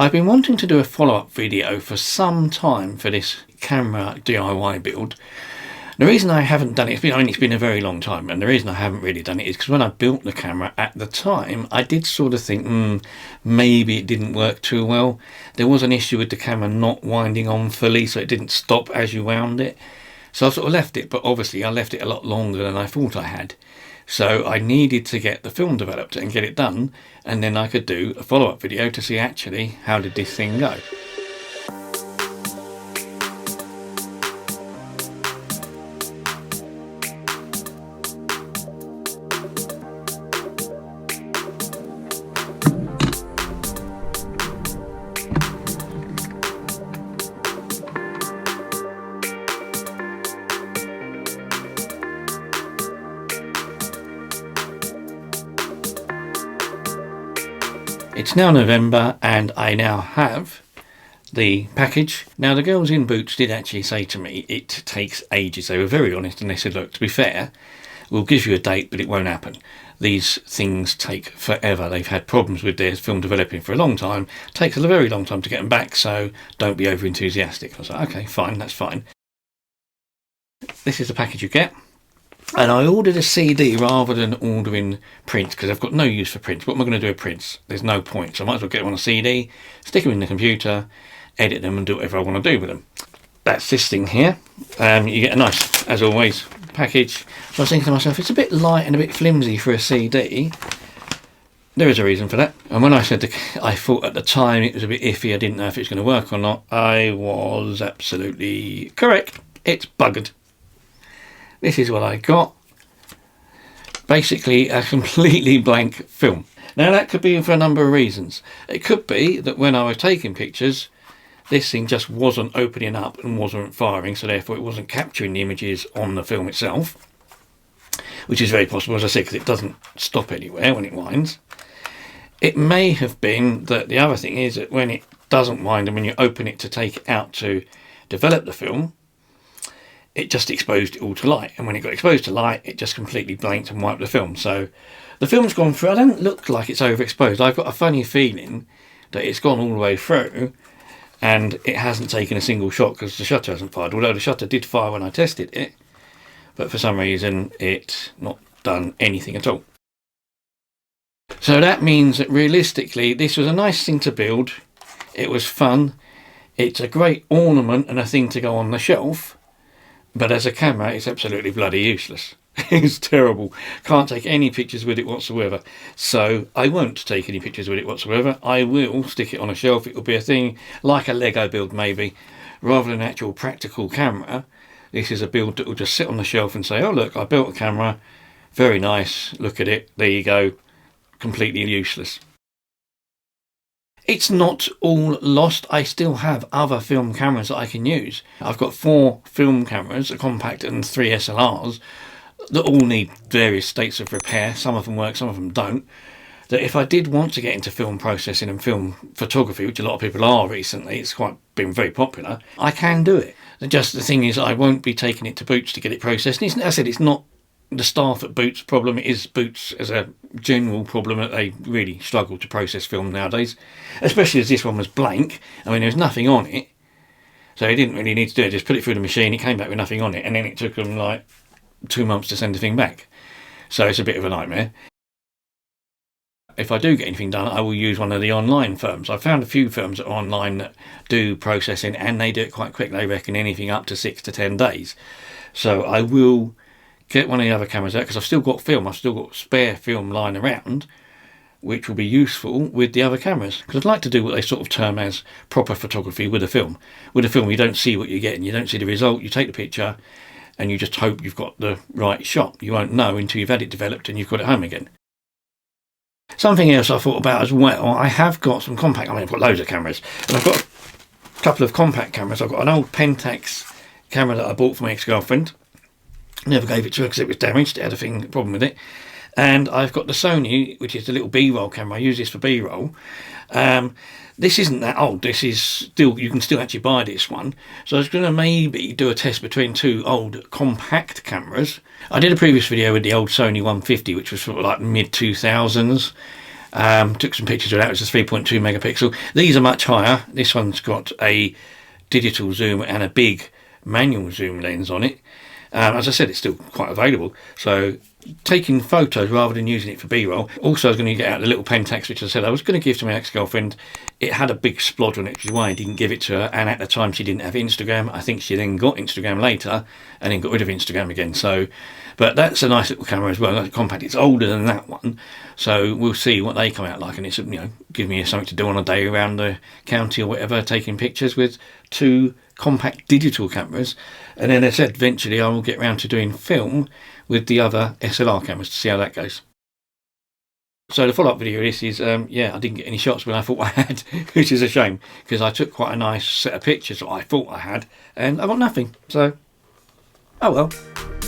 I've been wanting to do a follow-up video for some time for this camera DIY build. The reason I haven't done it, it's been a very long time, and the reason I haven't really done it is because when I built the camera at the time, I did sort of think, maybe it didn't work too well. There was an issue with the camera not winding on fully, so it didn't stop as you wound it. So I sort of left it, but obviously I left it a lot longer than I thought I had. So I needed to get the film developed and get it done, and then I could do a follow-up video to see actually how did this thing go. It's now November and I now have the package. Now the girls in Boots did actually say to me it takes ages. They were very honest and they said, look, to be fair, we'll give you a date but it won't happen. These things take forever. They've had problems with their film developing for a long time. It takes a very long time to get them back, so don't be over enthusiastic. I was like, okay, fine, that's fine. This is the package you get. And I ordered a CD rather than ordering prints because I've got no use for prints. What am I going to do with prints? There's no point. So I might as well get them on a CD, stick them in the computer, edit them and do whatever I want to do with them. That's this thing here. You get a nice, as always, package. So I was thinking to myself, it's a bit light and a bit flimsy for a CD. There is a reason for that. And when I said I thought at the time it was a bit iffy, I didn't know if it was going to work or not, I was absolutely correct. It's buggered. This is what I got. Basically a completely blank film. Now that could be for a number of reasons. It could be that when I was taking pictures, this thing just wasn't opening up and wasn't firing, so therefore it wasn't capturing the images on the film itself, which is very possible, as I said, because it doesn't stop anywhere when it winds. It may have been that the other thing is that when it doesn't wind and when you open it to take it out to develop the film, it just exposed it all to light, and when it got exposed to light it just completely blanked and wiped the film. So the film's gone through. I don't look like it's overexposed. I've got a funny feeling that it's gone all the way through and it hasn't taken a single shot because the shutter hasn't fired, although the shutter did fire when I tested it, but for some reason it's not done anything at all. So that means that realistically this was a nice thing to build. It was fun. It's a great ornament and a thing to go on the shelf. But as a camera, it's absolutely bloody useless. It's terrible. Can't take any pictures with it whatsoever. So I won't take any pictures with it whatsoever. I will stick it on a shelf. It will be a thing like a Lego build maybe. Rather than an actual practical camera, this is a build that will just sit on the shelf and say, oh look, I built a camera. Very nice. Look at it. There you go. Completely useless. It's not all lost. I still have other film cameras that I can use. I've got 4 film cameras, a compact and 3 SLRs, that all need various states of repair. Some of them work, some of them don't. That if I did want to get into film processing and film photography, which a lot of people are recently, it's been very popular, I can do it. Just the thing is, I won't be taking it to Boots to get it processed. And as I said, it's not the staff at Boots' problem. It is Boots as a general problem that they really struggle to process film nowadays, especially as this one was blank. I mean, there's nothing on it, so they didn't really need to do it. Just put it through the machine, it came back with nothing on it, and then it took them like 2 months to send the thing back. So it's a bit of a nightmare. If I do get anything done, I will use one of the online firms. I've found a few firms that are online that do processing, and they do it quite quick. They reckon anything up to 6 to 10 days. So I will get one of the other cameras out because I've still got film. I've still got spare film lying around, which will be useful with the other cameras. Because I'd like to do what they sort of term as proper photography with a film. With a film, you don't see what you're getting. You don't see the result. You take the picture and you just hope you've got the right shot. You won't know until you've had it developed and you've got it home again. Something else I thought about as well, I have got some compact, I've got loads of cameras, and I've got a couple of compact cameras. I've got an old Pentax camera that I bought for my ex-girlfriend. Never gave it to her because it was damaged. It had a problem with it. And I've got the Sony, which is the little B-roll camera. I use this for B-roll. This isn't that old. This is still, you can still actually buy this one. So I was going to maybe do a test between 2 old compact cameras. I did a previous video with the old Sony 150, which was sort of like mid-2000s. Took some pictures of that, which is 3.2 megapixel. These are much higher. This one's got a digital zoom and a big manual zoom lens on it. As I said, it's still quite available. So taking photos rather than using it for B-roll. Also, I was going to get out the little Pentax, which I said I was going to give to my ex-girlfriend. It had a big splodge on it, which is why I didn't give it to her. And at the time, she didn't have Instagram. I think she then got Instagram later and then got rid of Instagram again. So, but that's a nice little camera as well. Like compact. It's older than that one. So we'll see what they come out like. And it's, give me something to do on a day around the county or whatever, taking pictures with 2 compact digital cameras. And then as I said, eventually I will get around to doing film with the other SLR cameras to see how that goes. So the follow-up video of this is, I didn't get any shots when I thought I had, which is a shame, because I took quite a nice set of pictures that I thought I had, and I got nothing. So, oh well.